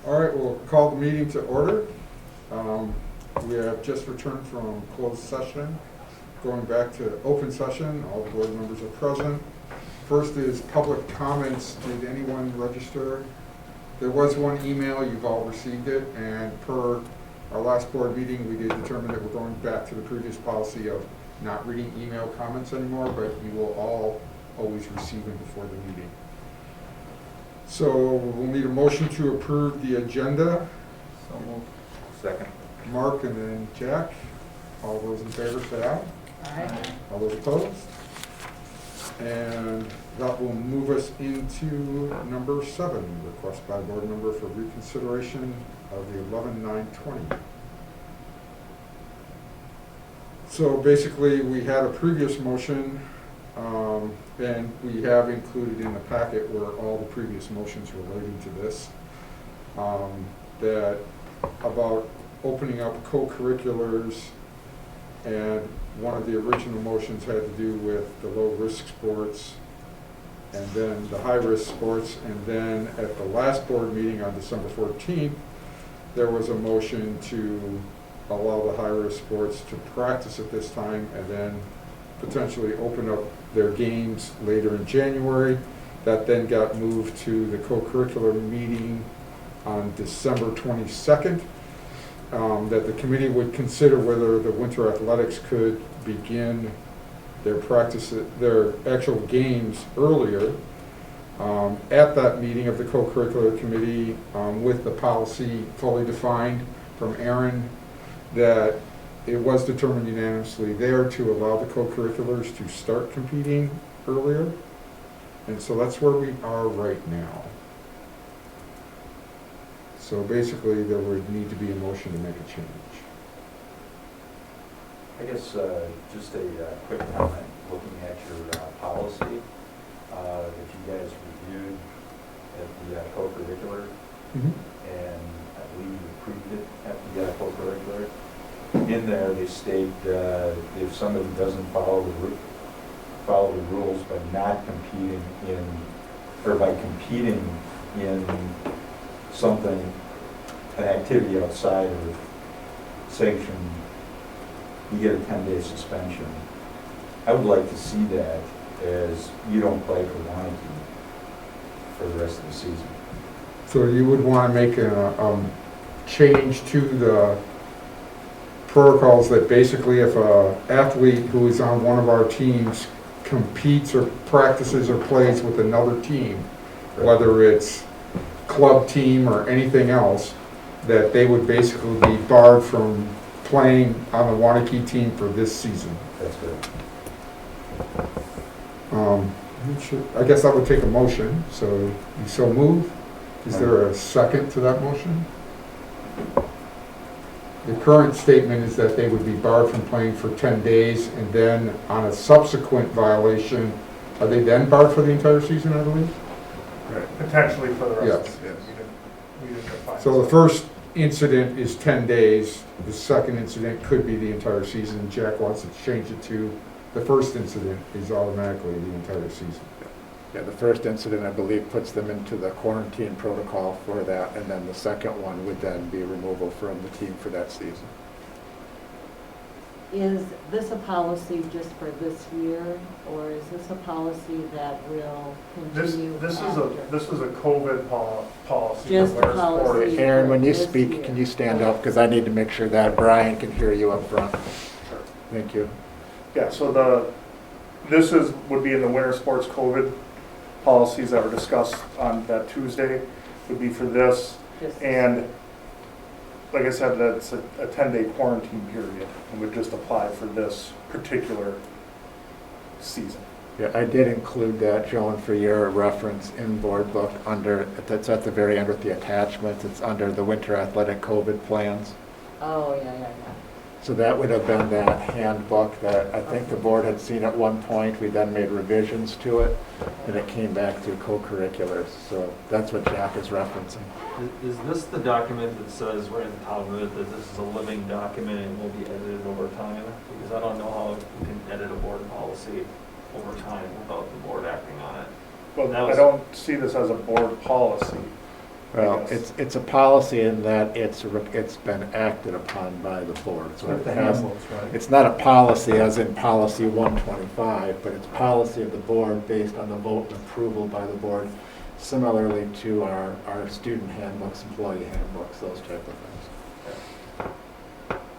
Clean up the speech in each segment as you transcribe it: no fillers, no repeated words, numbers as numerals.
All right, we'll call the meeting to order. We have just returned from closed session. Going back to open session, all the board members are present. First is public comments. Did anyone register? There was one email, you've all received it, and per our last board meeting, we did determine that we're going back to the previous policy of not reading email comments anymore, but you will all always receive them before the meeting. So we'll need a motion to approve the agenda. So moved. Second. Mark and then Jack. All those in favor say aye. Aye. All those opposed? And that will move us into number 7, request by board member for reconsideration of the 11-9-20. So basically, we had a previous motion, and we have included in the packet where all the previous motions relating to this, that about opening up co-curriculars, and one of the original motions had to do with the low-risk sports and then the high-risk sports, and then at the last board meeting on December 14th, there was a motion to allow the high-risk sports to practice at this time and then potentially open up their games later in January. That then got moved to the co-curricular meeting on December 22nd. That the committee would consider whether the winter athletics could begin their practice, their actual games earlier. At that meeting of the co-curricular committee, with the policy fully defined from Aaron, that it was determined unanimously there to allow the co-curriculars to start competing earlier. And so that's where we are right now. So basically, there would need to be a motion to make a change. I guess just a quick comment, looking at your policy that you guys reviewed at the co-curricular, and I believe you approved it at the co-curricular. In there, they state if somebody doesn't follow the rules by not competing in, or by competing in something, an activity outside of sanctioned, you get a 10-day suspension. I would like to see that as you don't play for Waunakee for the rest of the season. So you would want to make a change to the protocols that basically if an athlete who is on one of our teams competes or practices or plays with another team, whether it's club team or anything else, that they would basically be barred from playing on the Waunakee team for this season. That's good. I guess that would take a motion, so you so move. Is there a second to that motion? The current statement is that they would be barred from playing for 10 days, and then on a subsequent violation, are they then barred for the entire season, I believe? Right. Potentially for the rest. Yes. We didn't define. So the first incident is 10 days. The second incident could be the entire season. Jack wants to change it to the first incident is automatically the entire season. Yeah, the first incident, I believe, puts them into the quarantine protocol for that, and then the second one would then be removal from the team for that season. Is this a policy just for this year, or is this a policy that will continue This after? is a COVID policy. Just for a policy. sports. Aaron, when you This speak, year. can you stand up? Because I need to make sure that Brian can hear you up front. Sure. Thank you. Yeah, so would be in the winter sports COVID policies that were discussed on that Tuesday, would be for this. Just- And like I said, that's a 10-day quarantine period and would just apply for this particular season. Yeah, I did include that, Joan, for your reference in board book under, that's at the very end with the attachment. It's under the winter athletic COVID plans. Oh, yeah. So that would have been that handbook that I think the board had seen at one point. We then made revisions to it, and it came back through co-curriculars. So that's what Jack is referencing. Is this the document that says right at the top of it that this is a living document and will be edited over time? Because I don't know how you can edit a board policy over time without the board acting on it. Well, That I was- don't see this as a board policy. Well, it's a policy in that it's been acted upon by the board. So With it the has, handbooks, right? it's not a policy as in policy 125, but it's policy of the board based on the vote and approval by the board, similarly to our student handbooks, employee handbooks, those type of things.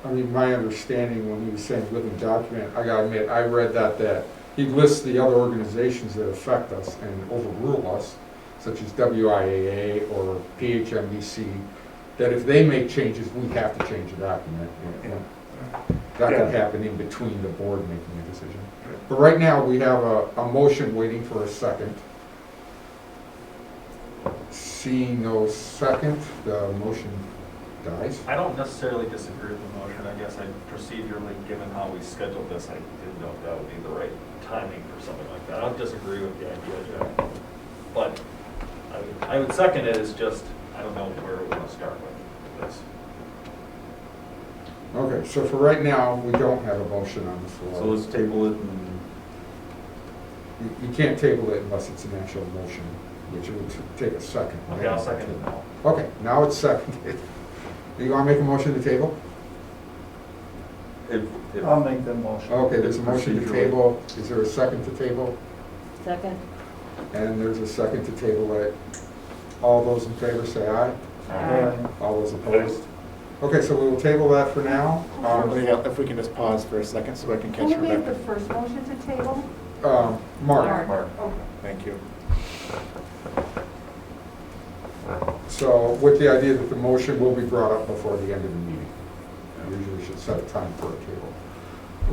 I mean, my understanding when he was saying living document, I gotta admit, I read that he lists the other organizations that affect us and overrule us, such as WIAA or PHMBC, that if they make changes, we have to change the document. That Yeah. could happen in between the board making a decision. But right now, we have a motion waiting for a second. Seeing no second, the motion dies. I don't necessarily disagree with the motion, I guess I procedurally, given how we scheduled this, I didn't know if that would be the right timing for something like that. I don't disagree with the idea, Jack. But I would second it, it's just, I don't know where we want to start with this. Okay, so for right now, we don't have a motion on the floor. So let's table it and You can't table it unless it's an actual motion, which would take a second. Okay, I'll second it now. Okay, now it's seconded. Do you want to make a motion to table? if, I'll make the motion. Okay, there's a motion to Procedurally. table. Is there a second to table? Second? And there's a second to table it. All those in favor say aye. Aye. All those opposed? Okay, so we will table that for now. If we can just pause for a second so I can catch Who made the Rebecca. first motion to table? Mark, Mark, Thank you. so with the idea that the motion will be brought up before the end of the meeting. Usually we should set a time for a table.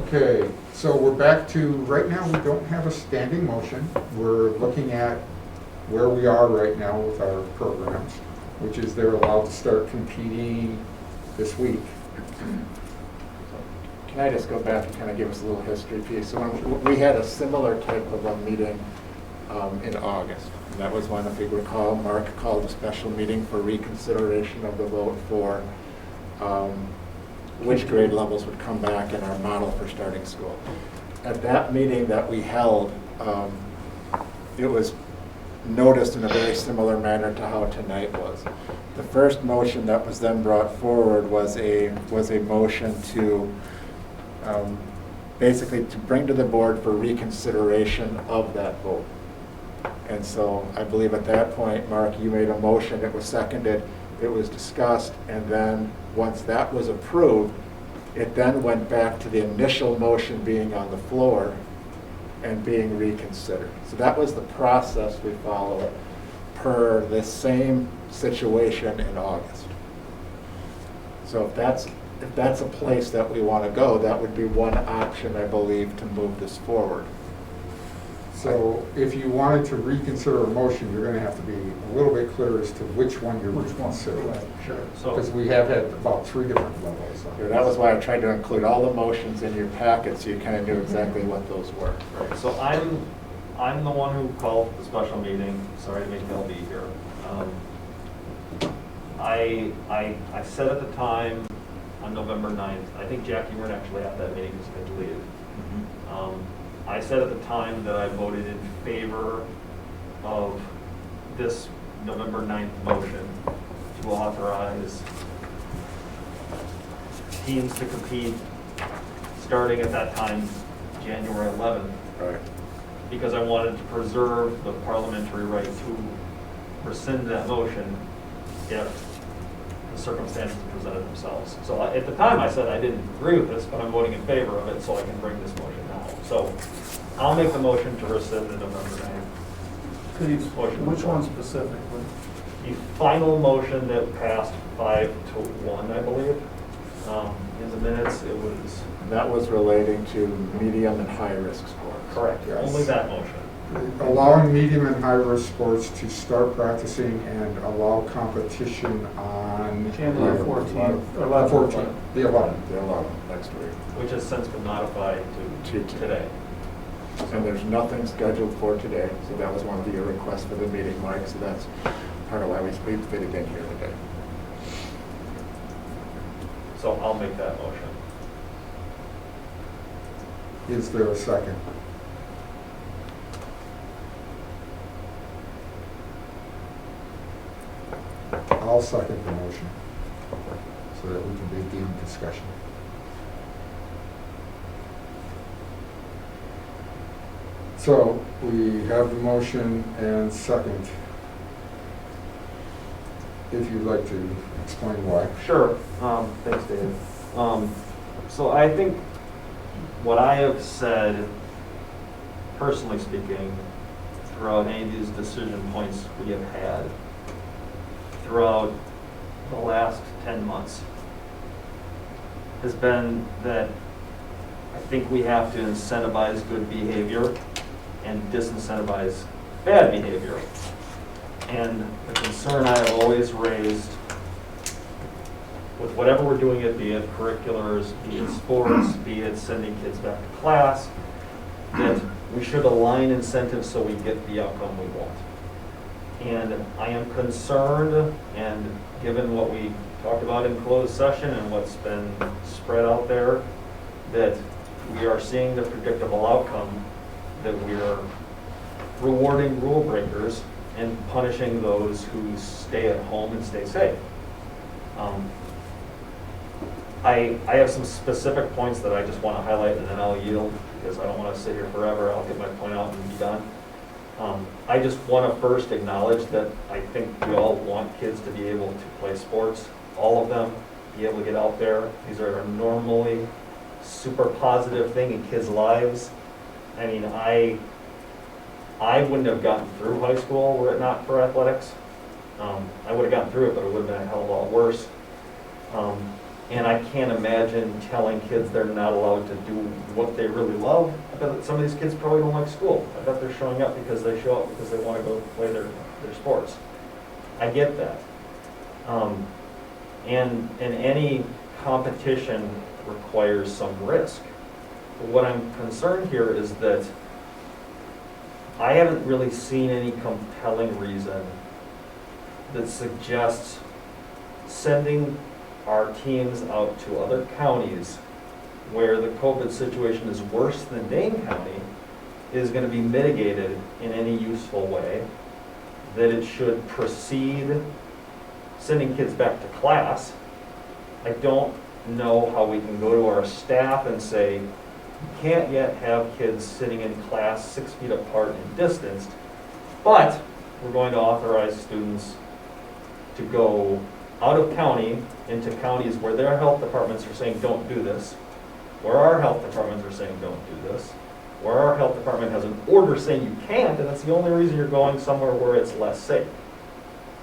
Okay, so we're back to, right now, we don't have a standing motion. We're looking at where we are right now with our programs, which is they're allowed to start competing this week. Can I just go back and kind of give us a little history piece? So when we had a similar type of a meeting in August. And that was when, if you recall, Mark called a special meeting for reconsideration of the vote for which grade levels would come back in our model for starting school. At that meeting that we held, it was noticed in a very similar manner to how tonight was. The first motion that was then brought forward was a motion to basically to bring to the board for reconsideration of that vote. And so I believe at that point, Mark, you made a motion, it was seconded, it was discussed, and then once that was approved, it then went back to the initial motion being on the floor and being reconsidered. So that was the process we followed per this same situation in August. So if that's a place that we want to go, that would be one option, I believe, to move this forward. So if you wanted to reconsider a motion, you're gonna have to be a little bit clear as to which one you're Which one? reconsidering. Sure. So, Because we have had about 3 different levels. So that was why I tried to include all the motions in your packet, so you kind of knew exactly what those were. right, so I'm the one who called the special meeting, sorry to make LB here. I said at the time, on November 9th, I think Jack, you weren't actually at that meeting because you had to leave. I said at the time that I voted in favor of this November 9th motion to authorize teams to compete starting at that time, January 11th, Right. because I wanted to preserve the parliamentary right to rescind that motion if the circumstances presented themselves. So at the time, I said I didn't agree with this, but I'm voting in favor of it, so I can bring this motion now. So I'll make the motion to rescind the November 9th. Could you, Motion. which one specifically? The final motion that passed 5-1, I believe. In the minutes, it was That was relating to medium and high-risk sports. correct, Yes. only that motion. Allowing medium and high-risk sports to start practicing and allow competition on January 14th, or 14th, the 11th. The 11th, next week. Which has since been modified to today. And there's nothing scheduled for today, so that was one of your requests for the meeting, Mike, so that's part of why we fit it in here today. So I'll make that motion. Is there a second? I'll second the motion so that we can begin discussion. So we have the motion and second. If you'd like to explain why. Sure. Thanks, Dave. So I think what I have said, personally speaking, throughout any of these decision points we have had throughout the last 10 months has been that I think we have to incentivize good behavior and disincentivize bad behavior. And the concern I have always raised with whatever we're doing, be it curriculars, be it sports, be it sending kids back to class, that we should align incentives so we get the outcome we want. And I am concerned, and given what we talked about in closed session and what's been spread out there, that we are seeing the predictable outcome, that we are rewarding rule breakers and punishing those who stay at home and stay safe. I have some specific points that I just want to highlight, and then I'll yield because I don't want to sit here forever. I'll get my point out and be done. I just want to first acknowledge that I think we all want kids to be able to play sports, all of them, be able to get out there. These are a normally super positive thing in kids' lives. I mean, I wouldn't have gotten through high school were it not for athletics. I would have gotten through it, but it would have been a hell of a lot worse. And I can't imagine telling kids they're not allowed to do what they really love. I bet that some of these kids probably don't like school. I bet they're showing up because they show up because they want to go play their sports. I get that. And any competition requires some risk. But what I'm concerned here is that I haven't really seen any compelling reason that suggests sending our teams out to other counties where the COVID situation is worse than Dane County is going to be mitigated in any useful way, that it should proceed sending kids back to class. I don't know how we can go to our staff and say, you can't yet have kids sitting in class 6 feet apart and distanced, but we're going to authorize students to go out of county into counties where their health departments are saying don't do this, where our health departments are saying don't do this, where our health department has an order saying you can't, and that's the only reason you're going somewhere where it's less safe.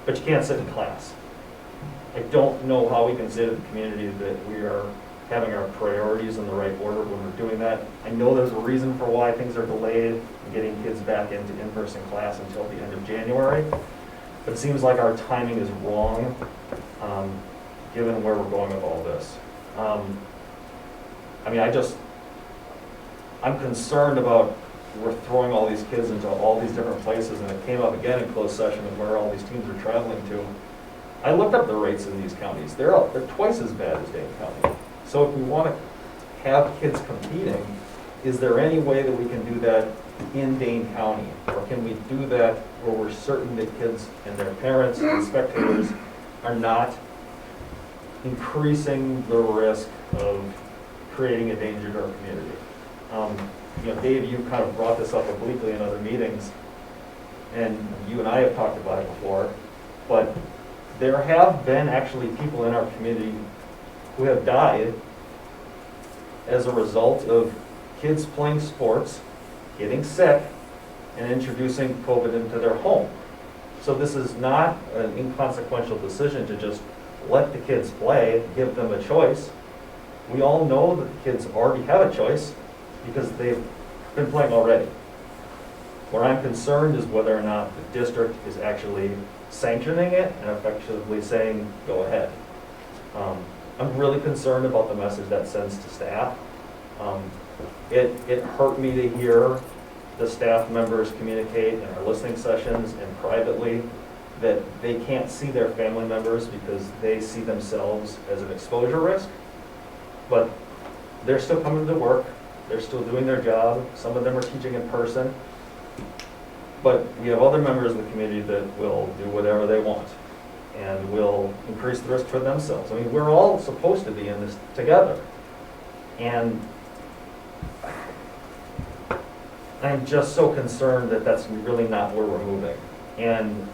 But you can't sit in class. I don't know how we can say to the community that we are having our priorities in the right order when we're doing that. I know there's a reason for why things are delayed in getting kids back into in-person class until the end of January. But it seems like our timing is wrong, given where we're going with all this. I mean, I'm concerned about we're throwing all these kids into all these different places, and it came up again in closed session of where all these teams are traveling to. I looked up the rates in these counties. They're twice as bad as Dane County. So if we want to have kids competing, is there any way that we can do that in Dane County? Or can we do that where we're certain that kids and their parents and spectators are not increasing the risk of creating a danger to our community? You know, Dave, you kind of brought this up obliquely in other meetings, and you and I have talked about it before, but there have been actually people in our community who have died as a result of kids playing sports, getting sick, and introducing COVID into their home. So this is not an inconsequential decision to just let the kids play, give them a choice. We all know that the kids already have a choice because they've been playing already. Where I'm concerned is whether or not the district is actually sanctioning it and effectively saying, go ahead. I'm really concerned about the message that sends to staff. It hurt me to hear the staff members communicate in our listening sessions and privately that they can't see their family members because they see themselves as an exposure risk. But they're still coming to work. They're still doing their job. Some of them are teaching in person. But we have other members of the community that will do whatever they want and will increase the risk for themselves. I mean, we're all supposed to be in this together. And I'm just so concerned that that's really not where we're moving. And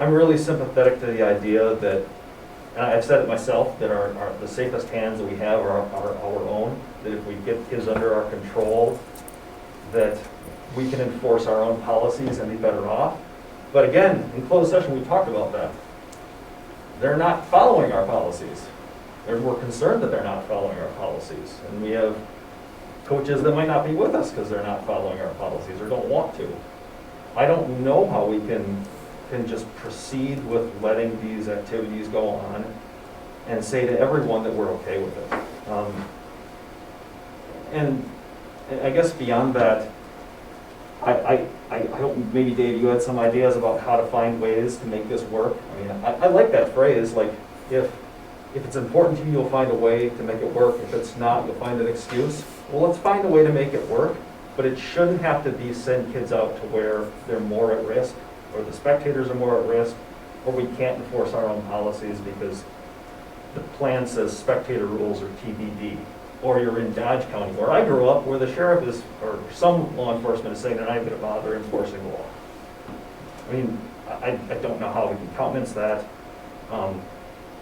I'm really sympathetic to the idea that, and I've said it myself, that the safest hands that we have are our own, that if we get kids under our control, that we can enforce our own policies and be better off. But again, in closed session, we talked about that. They're not following our policies. We're concerned that they're not following our policies. And we have coaches that might not be with us because they're not following our policies or don't want to. I don't know how we can just proceed with letting these activities go on and say to everyone that we're okay with it. And I guess beyond that, I hope maybe Dave, you had some ideas about how to find ways to make this work. I mean, I like that phrase, like if it's important to you, you'll find a way to make it work. If it's not, you'll find an excuse. Well, let's find a way to make it work, but it shouldn't have to be send kids out to where they're more at risk, or the spectators are more at risk, or we can't enforce our own policies because the plan says spectator rules are TBD, or you're in Dodge County, where I grew up, where the sheriff is, or some law enforcement is saying they're not going to bother enforcing the law. I mean, I don't know how we can countenance that.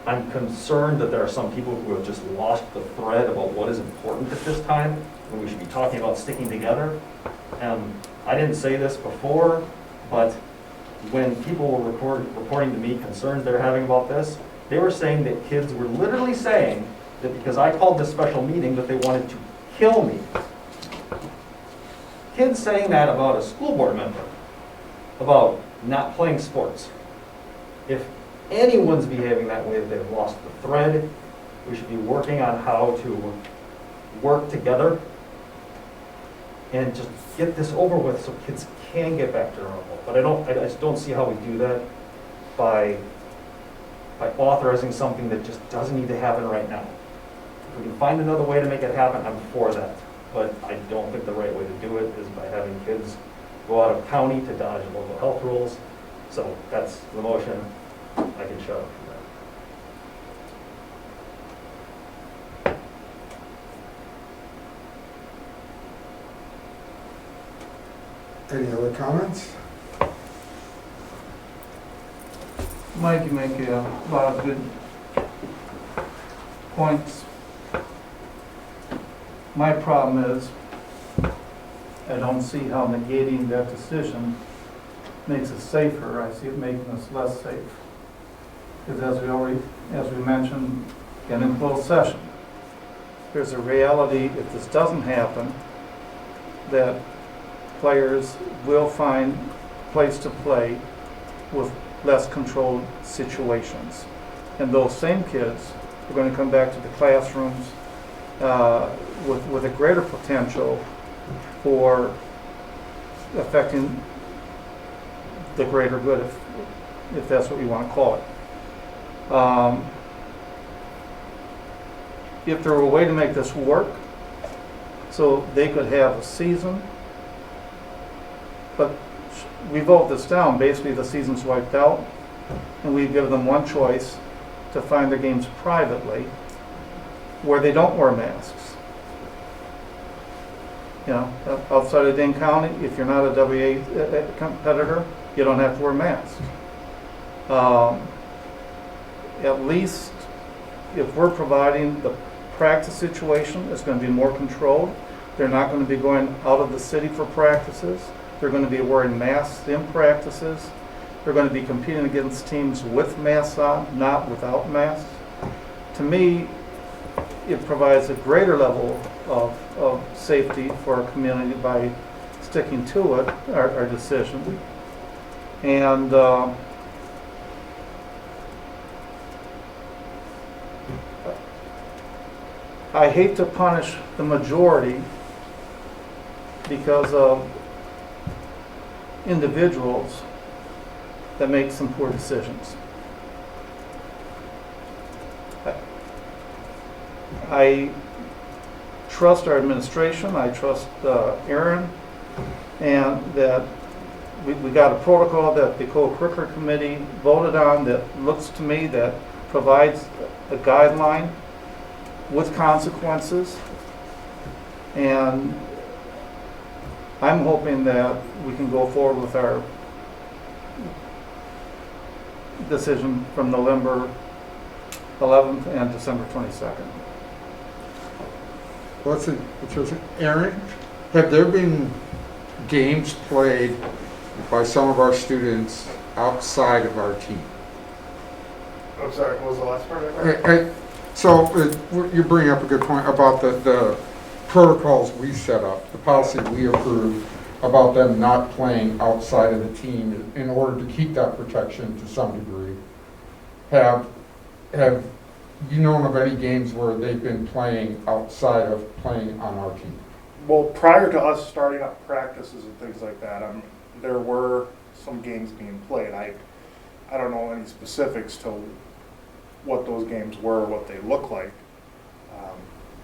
I'm concerned that there are some people who have just lost the thread about what is important at this time, when we should be talking about sticking together. I didn't say this before, but when people were reporting to me concerns they're having about this, they were saying that kids were literally saying that because I called this special meeting that they wanted to kill me. Kids saying that about a school board member, about not playing sports. If anyone's behaving that way, they've lost the thread. We should be working on how to work together and just get this over with so kids can get back to normal. But I just don't see how we do that by authorizing something that just doesn't need to happen right now. If we can find another way to make it happen, I'm for that. But I don't think the right way to do it is by having kids go out of county to dodge local health rules. So that's the motion. I can shut up from there. Any other comments? Mike, you make a lot of good points. My problem is, I don't see how negating that decision makes us safer. I see it making us less safe. Because as we mentioned in closed session, there's a reality, if this doesn't happen, that players will find a place to play with less controlled situations. And those same kids are going to come back to the classrooms with a greater potential for affecting the greater good, if that's what you want to call it. If there were a way to make this work so they could have a season, but we vote this down, basically the season's wiped out, and we give them one choice to find their games privately where they don't wear masks. You know, outside of Dane County, if you're not a WA competitor, you don't have to wear masks. At least if we're providing the practice situation, it's going to be more controlled. They're not going to be going out of the city for practices. They're going to be wearing masks in practices. They're going to be competing against teams with masks on, not without masks. To me, it provides a greater level of safety for our community by sticking to it, our decision. And I hate to punish the majority because of individuals that make some poor decisions. I trust our administration, I trust Aaron, and that we got a protocol that the co-curricular committee voted on that looks to me that provides a guideline with consequences. And I'm hoping that we can go forward with our decision from November 11th and December 22nd. What's it, Aaron, have there been games played by some of our students outside of our team? I'm sorry, what was the last part of that? So you bring up a good point about the protocols we set up, the policy we approved about them not playing outside of the team in order to keep that protection to some degree. Have you known of any games where they've been playing outside of playing on our team? Well, prior to us starting up practices and things like that, there were some games being played. I don't know any specifics to what those games were, what they look like.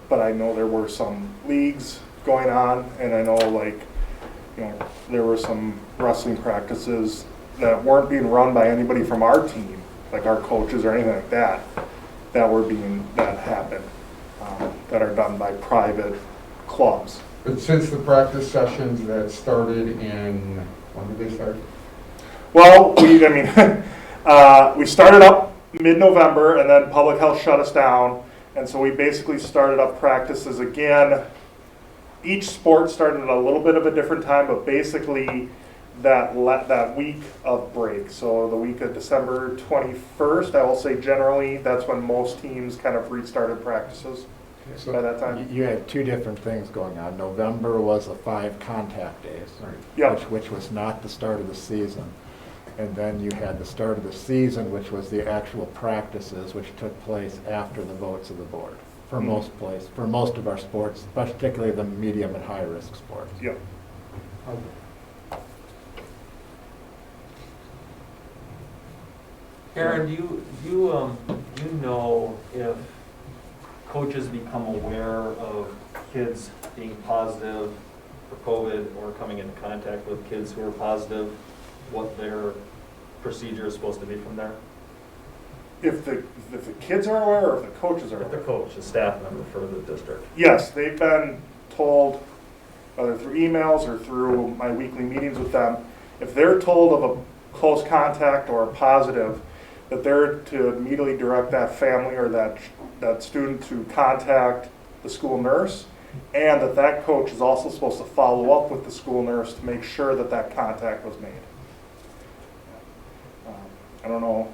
But I know there were some leagues going on, and I know, like, you know, there were some wrestling practices that weren't being run by anybody from our team, like our coaches or anything like that, that happened, that are done by private clubs. But since the practice sessions that started in, when did they start? Well, we started up mid-November, and then public health shut us down, and so we basically started up practices again. Each sport started at a little bit of a different time, but basically that week of break. So the week of December 21st, I will say generally, that's when most teams kind of restarted practices. So by that time. you had two different things going on. November was the 5 contact days, Yep. which was not the start of the season. And then you had the start of the season, which was the actual practices, which took place after the votes of the board for for most of our sports, particularly the medium and high risk sports. Yep. Aaron, do you know if coaches become aware of kids being positive for COVID or coming into contact with kids who are positive, what their procedure is supposed to be from there? If the kids are aware, or if the coaches are If the aware? coach, the staff member for the district. Yes, they've been told, whether through emails or through my weekly meetings with them, if they're told of a close contact or a positive, that they're to immediately direct that family or that student to contact the school nurse, and that coach is also supposed to follow up with the school nurse to make sure that contact was made. I don't know,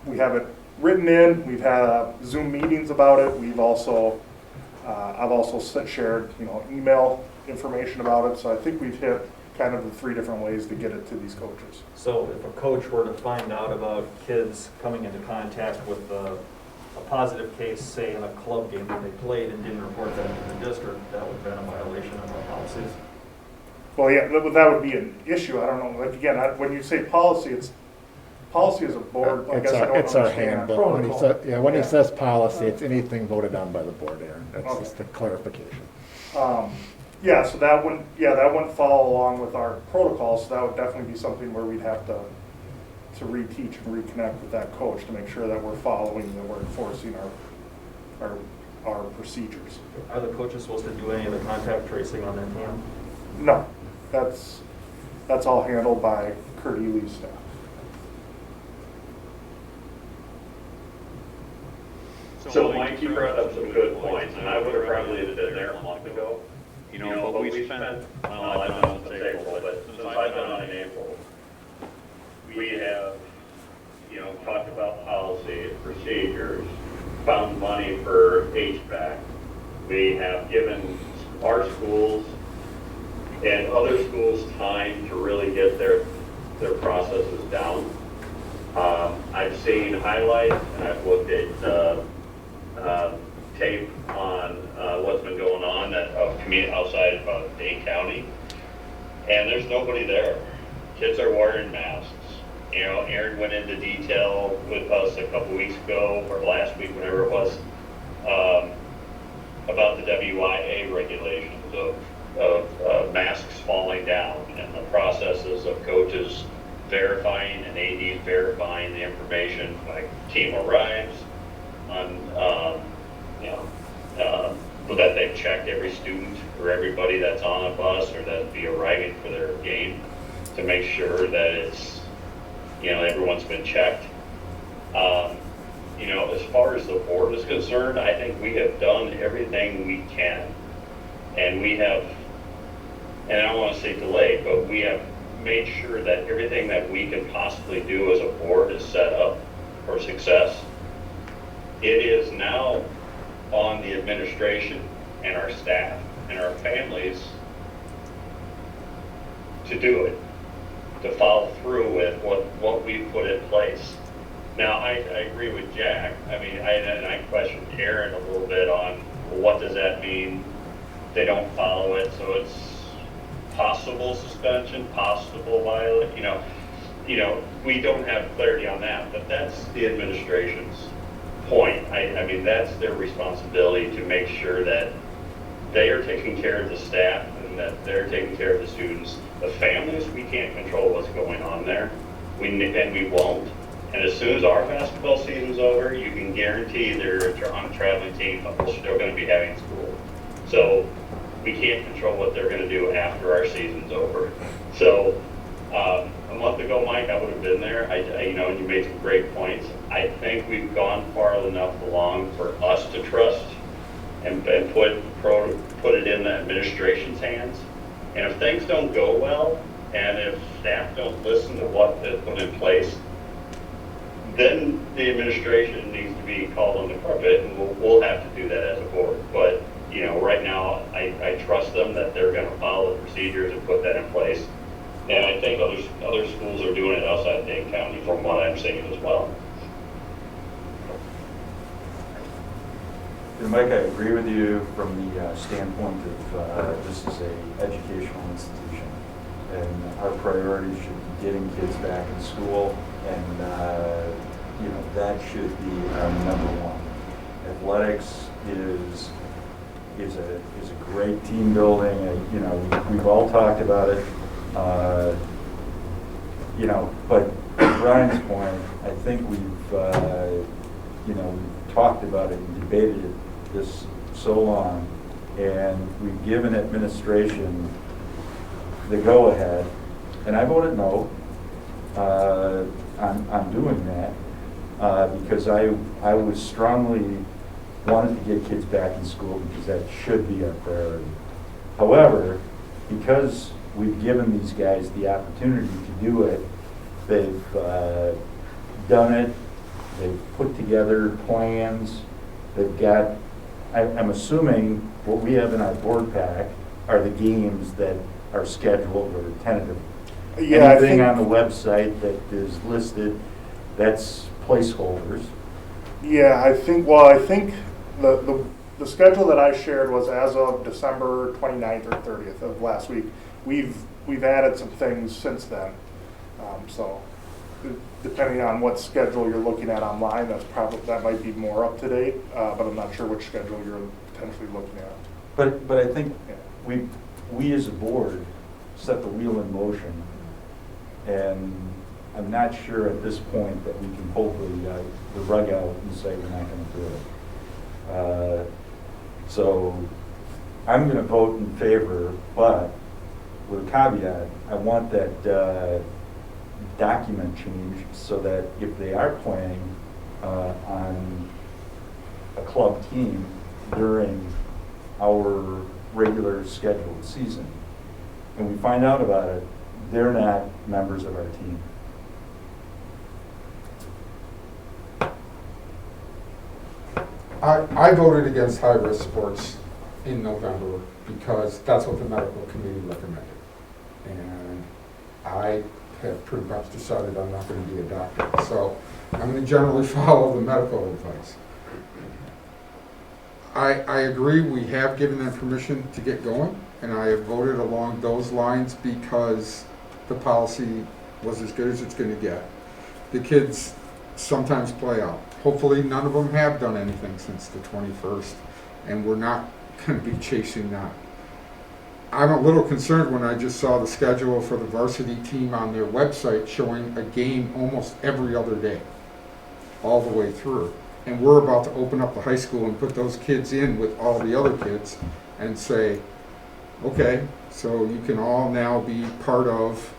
we have it written in, we've had Zoom meetings about it, we've also, I've also shared, email information about it, so I think we've hit kind of the 3 different ways to get it to these coaches. So if a coach were to find out about kids coming into contact with a positive case, say in a club game that they played and didn't report that to the district, that would have been a violation of our policies? Well, yeah, that would be an issue. I don't know, like, again, when you say policy, policy is a board, I guess I don't It's our understand. handbook. When he Protocol. when he says policy, it's anything voted on by the board, Aaron. That's Okay. just a clarification. Yeah, so that wouldn't follow along with our protocols, so that would definitely be something where we'd have to reteach and reconnect with that coach to make sure that we're following, that we're enforcing our procedures. Are the coaches supposed to do any of the contact tracing on their team? No, that's all handled by Kurt Ely's staff. So Mike, you brought up some good points, and I would have probably been there a month ago. But we spent, well, I don't know since April, but since I've been on in April, we have, talked about policy, procedures, found money for HVAC. We have given our schools and other schools time to really get their processes down. I've seen highlights, and I've looked at tape on what's been going on outside of Dane County, and there's nobody there. Kids are wearing masks. Aaron went into detail with us a couple weeks ago, or last week, whenever it was, about the WIA regulations of masks falling down, and the processes of coaches verifying and ADs verifying the information, like team arrives on, that they've checked every student or everybody that's on a bus or that'd be arriving for their game to make sure that it's, everyone's been checked. As far as the board is concerned, I think we have done everything we can. And we have, and I don't want to say delayed, but we have made sure that everything that we can possibly do as a board is set up for success. It is now on the administration and our staff and our families to do it, to follow through with what we put in place. Now, I agree with Jack. I mean, I questioned Aaron a little bit on what does that mean? They don't follow it, so it's possible suspension, possible violation. We don't have clarity on that, but that's the administration's point. I mean, that's their responsibility to make sure that they are taking care of the staff and that they're taking care of the students. The families, we can't control what's going on there. We won't. And as soon as our basketball season's over, you can guarantee they're on a traveling team, but they're still going to be having school. So we can't control what they're going to do after our season's over. So a month ago, Mike, I would have been there. And you made some great points. I think we've gone far enough along for us to trust and put it in the administration's hands. And if things don't go well, and if staff don't listen to what is put in place, then the administration needs to be called on the carpet, and we'll have to do that as a board. But right now, I trust them that they're going to follow the procedures and put that in place. And I think other schools are doing it outside Dane County, from what I'm seeing as well. And Mike, I agree with you from the standpoint of this is an educational institution, and our priority should be getting kids back in school, and that should be our number one. Athletics is a great team building. We've all talked about it. But to Brian's point, I think we've talked about it and debated it this so long, and we've given administration the go-ahead, and I voted no on doing that because I was strongly wanted to get kids back in school because that should be our priority. However, because we've given these guys the opportunity to do it, they've done it, they've put together plans, they've got, I'm assuming what we have in our board pack are the games that are scheduled or tentative. Yeah, Anything on the website that is listed, that's placeholders. Yeah, I think the schedule that I shared was as of December 29th or 30th of last week. We've added some things since then. So depending on what schedule you're looking at online, that might be more up to date, but I'm not sure which schedule you're potentially looking at. But I think we as a board set the wheel in motion, and I'm not sure at this point that we can pull the rug out and say we're not going to do it. So I'm going to vote in favor, but with a caveat, I want that document changed so that if they are playing on a club team during our regular scheduled season, and we find out about it, they're not members of our team. I voted against high-risk sports in November because that's what the medical committee recommended. And I have pretty much decided I'm not going to be a doctor. So I'm going to generally follow the medical advice. I agree, we have given them permission to get going, and I have voted along those lines because the policy was as good as it's going to get. The kids sometimes play out. Hopefully none of them have done anything since the 21st, and we're not going to be chasing that. I'm a little concerned when I just saw the schedule for the varsity team on their website showing a game almost every other day, all the way through. And we're about to open up the high school and put those kids in with all the other kids and say, okay, so you can all now be part of,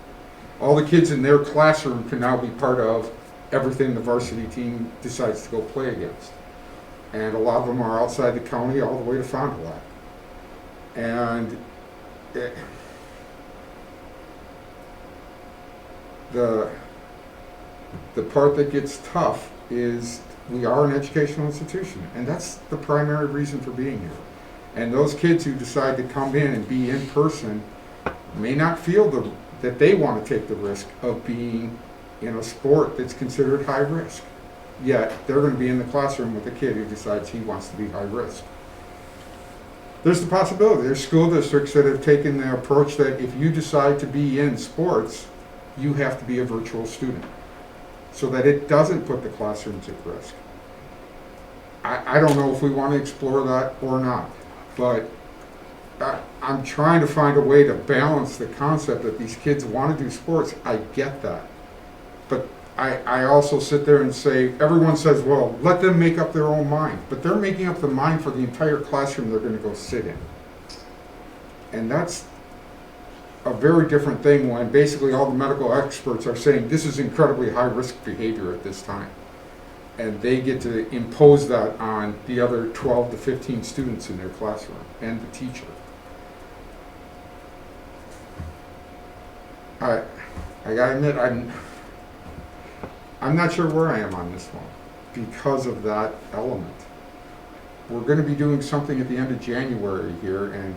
all the kids in their classroom can now be part of everything the varsity team decides to go play against. And a lot of them are outside the county all the way to Fond du Lac. And the part that gets tough is we are an educational institution, and that's the primary reason for being here. And those kids who decide to come in and be in person may not feel that they want to take the risk of being in a sport that's considered high risk. Yet they're going to be in the classroom with a kid who decides he wants to be high risk. There's the possibility. There's school districts that have taken the approach that if you decide to be in sports, you have to be a virtual student, so that it doesn't put the classrooms at risk. I don't know if we want to explore that or not, but I'm trying to find a way to balance the concept that these kids want to do sports. I get that. But I also sit there and say, everyone says, well, let them make up their own mind. But they're making up the mind for the entire classroom they're going to go sit in. And that's a very different thing when basically all the medical experts are saying this is incredibly high-risk behavior at this time. And they get to impose that on the other 12 to 15 students in their classroom and the teacher. I gotta admit, I'm not sure where I am on this one because of that element. We're going to be doing something at the end of January here, and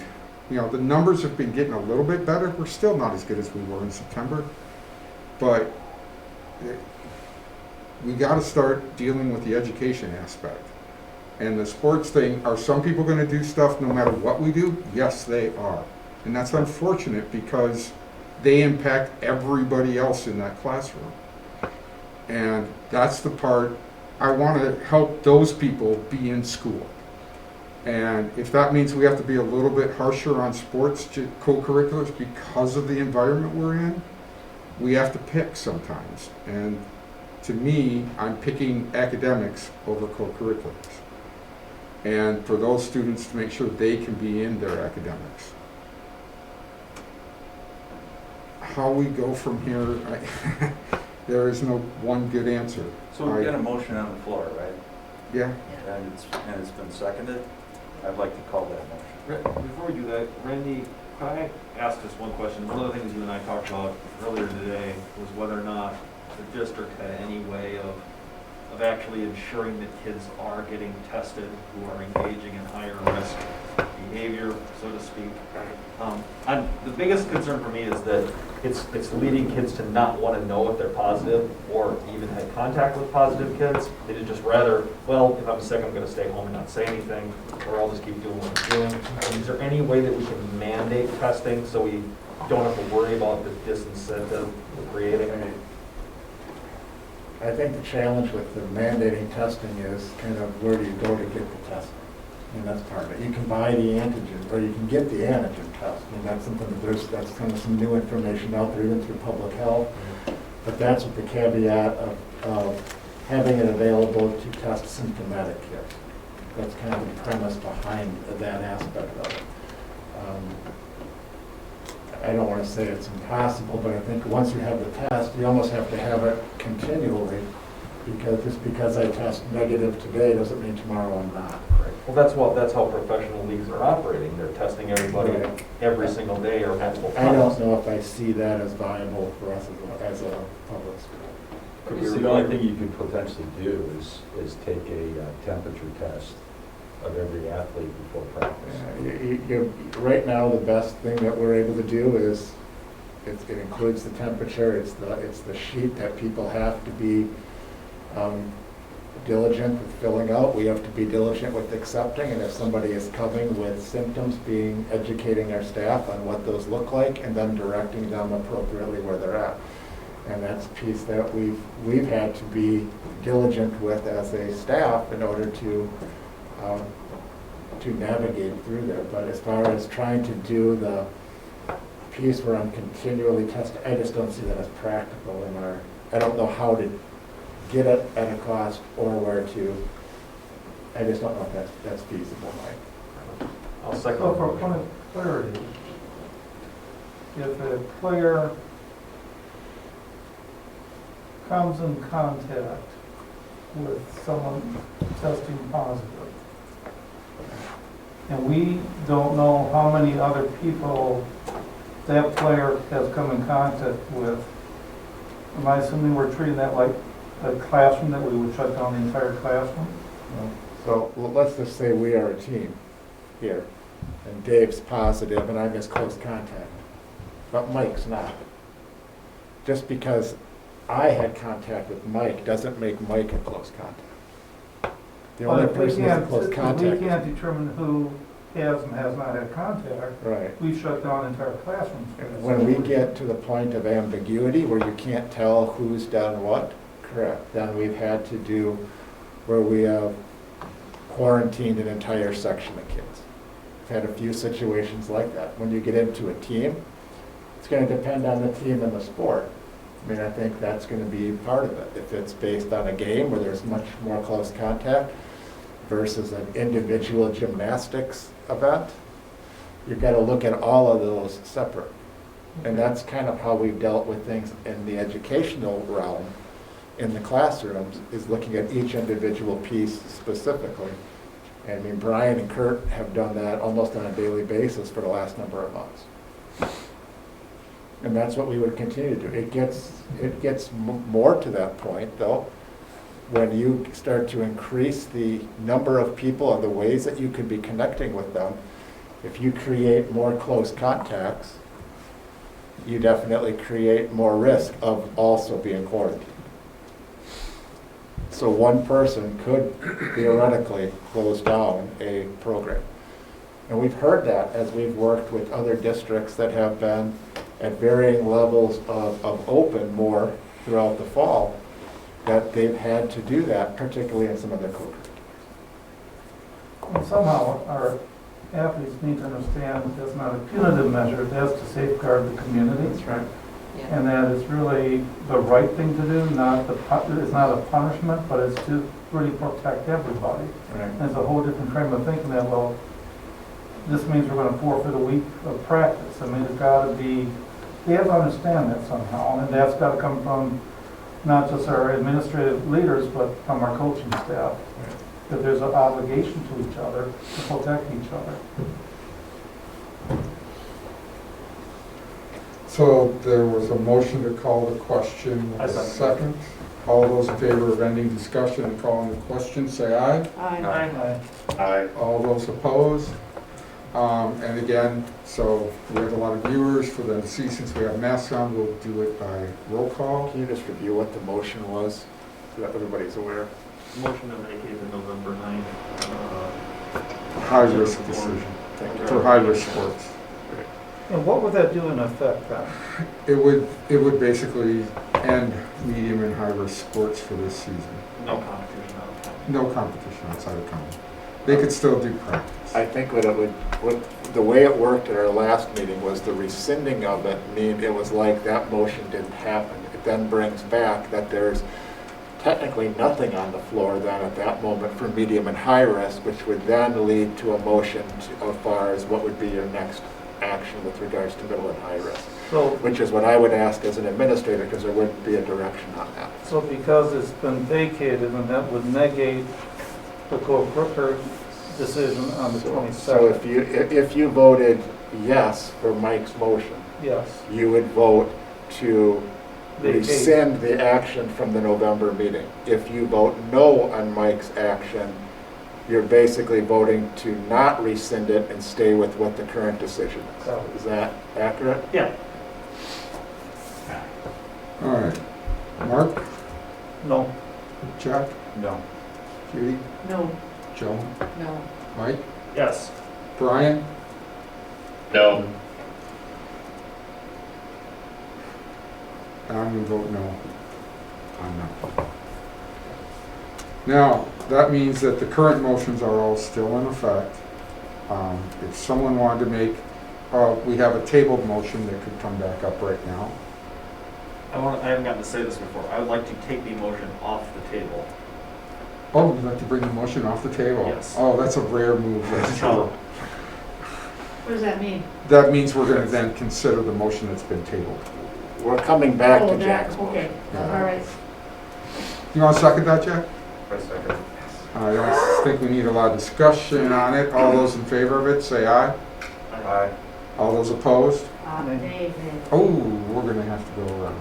you know the numbers have been getting a little bit better. We're still not as good as we were in September, but we got to start dealing with the education aspect. And the sports thing, are some people going to do stuff no matter what we do? Yes, they are. And that's unfortunate because they impact everybody else in that classroom. And that's the part, I want to help those people be in school. And if that means we have to be a little bit harsher on sports co-curriculars because of the environment we're in, we have to pick sometimes. And to me, I'm picking academics over co-curriculars. And for those students to make sure they can be in their academics. How we go from here, there is no one good answer. So we've got a motion on the floor, right? Yeah. And it's been seconded. I'd like to call that motion. Before we do that, Randy, could I ask just one question? One of the things you and I talked about earlier today was whether or not the district had any way of actually ensuring that kids are getting tested who are engaging in higher risk behavior, so to speak. The biggest concern for me is that it's leading kids to not want to know if they're positive or even had contact with positive kids. They'd just rather, well, if I'm sick, I'm going to stay home and not say anything, or I'll just keep doing what I'm doing. Is there any way that we can mandate testing so we don't have to worry about the disincentive we're creating? I think the challenge with the mandating testing is kind of where do you go to get the testing? And that's part of it. You can buy the antigen, or you can get the antigen test. And that's something that's kind of some new information out there, even through public health. But that's with the caveat of having it available to test symptomatic kids. That's kind of the premise behind that aspect of it. I don't want to say it's impossible, but I think once you have the test, you almost have to have it continually, because just because I test negative today doesn't mean tomorrow I'm not. Well, that's how professional leagues are operating. They're testing everybody every single day or multiple times. I don't know if I see that as viable for us as a public school. The only thing you could potentially do is take a temperature test of every athlete before practice. Right now, the best thing that we're able to do is it includes the temperature. It's the sheet that people have to be diligent with filling out. We have to be diligent with accepting, and if somebody is coming with symptoms, educating our staff on what those look like, and then directing them appropriately where they're at. And that's a piece that we've had to be diligent with as a staff in order to navigate through there. But as far as trying to do piece where I'm continually testing, I just don't see that as practical in our, I don't know how to get it at a cost or where to, I just don't know if that's feasible, Mike. I'll second. So the for motion. point of clarity, if a player comes in contact with someone testing positive, and we don't know how many other people that player has come in contact with, am I assuming we're treating that like a classroom, that we would shut down the entire classroom? So well, let's just say we are a team here, and Dave's positive and I'm his close contact, but Mike's not. Just because I had contact with Mike doesn't make Mike a close contact. The only But if we person who's a can't, close if contact we is. can't determine who has and has not had contact, Right. we shut down entire classrooms. When we get to the point of ambiguity where you can't tell who's done what, correct, then we've had to do where we have quarantined an entire section of kids. We've had a few situations like that. When you get into a team, it's going to depend on the team and the sport. I mean, I think that's going to be part of it. If it's based on a game where there's much more close contact versus an individual gymnastics event, you've got to look at all of those separate. And that's kind of how we've dealt with things in the educational realm, in the classrooms, is looking at each individual piece specifically. And I mean, Brian and Kurt have done that almost on a daily basis for the last number of months. And that's what we would continue to do. It gets more to that point, though, when you start to increase the number of people and the ways that you could be connecting with them. If you create more close contacts, you definitely create more risk of also being quarantined. So one person could theoretically close down a program. And we've heard that as we've worked with other districts that have been at varying levels of open more throughout the fall, that they've had to do that, particularly in some of their co-curriculars. And somehow, our athletes need to understand that's not a punitive measure, that's to safeguard the community. That's right. Yeah. And that it's really the right thing to do, it's not a punishment, but it's to really protect everybody. Right. And it's a whole different frame of thinking that, well, this means we're gonna forfeit a week of practice. I mean, it's gotta be, we have to understand that somehow, and that's gotta come from not just our administrative leaders, but from our coaching staff. That there's an obligation to each other to protect each other. So there was a motion to call the question. I second. Second. All those in favor of ending discussion and calling the question, say aye. Aye. Aye. All those opposed? And again, so we have a lot of viewers for them to see, since we have masks on, we'll do it by roll call. Can you just review what the motion was, so that everybody's aware? Motion to vacate the November 9th. High-risk decision for high-risk sports. And what would that do in effect then? It would basically end medium and high-risk sports for this season. No competition out of town. No competition outside of county. They could still do practice. I think the way it worked at our last meeting was the rescinding of it, it was like that motion didn't happen. It then brings back that there's technically nothing on the floor then at that moment for medium and high risk, which would then lead to a motion as far as what would be your next action with regards to middle and high risk, So, which is what I would ask as an administrator, because there wouldn't be a direction on that. so because it's been vacated, and that would negate the co-curricular decision on the 22nd. So if you voted yes for Mike's motion, Yes. you would vote to Vacate. rescind the action from the November meeting. If you vote no on Mike's action, you're basically voting to not rescind it and stay with what the current decision is. Is that accurate? Yeah. All right. Mark? No. Jack? No. Judy? No. Joan? No. Mike? Yes. Brian? No. I'm going to vote no on that. Now, that means that the current motions are all still in effect. If someone wanted to make we have a tabled motion that could come back up right now. I haven't gotten to say this before. I would like to take the motion off the table. Oh, you'd like to bring the motion off the table? Yes. Oh, that's a rare move, that's true. What does that mean? That means we're gonna then consider the motion that's been tabled. We're coming back Oh, to that- Jack's motion. Okay, Yeah. all right. You wanna second that, Jack? For a second. I don't think we need a lot of discussion on it. All those in favor of it, say aye. Aye. All those opposed? Nay. Oh, we're gonna have to go around.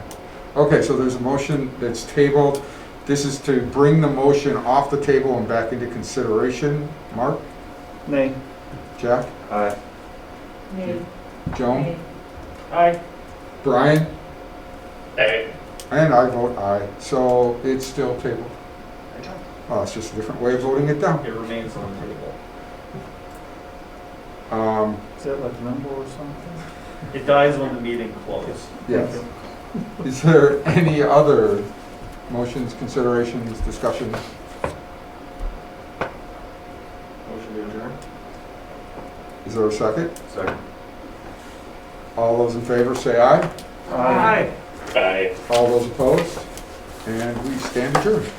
Okay, so there's a motion that's tabled. This is to bring the motion off the table and back into consideration. Mark? Nay. Jack? Aye. Nay. Joan? Nay. Aye. Brian? Hey, And I vote aye. So it's still tabled. Oh, it's just a different way of voting it down. It remains on the table. Is that like limbo or something? It dies when the meeting closes. Yes. Is there any other motions, considerations, discussion? Motion to adjourn? Is there a second? Second. All those in favor say aye. Aye. bye. All those opposed? And we stand adjourned.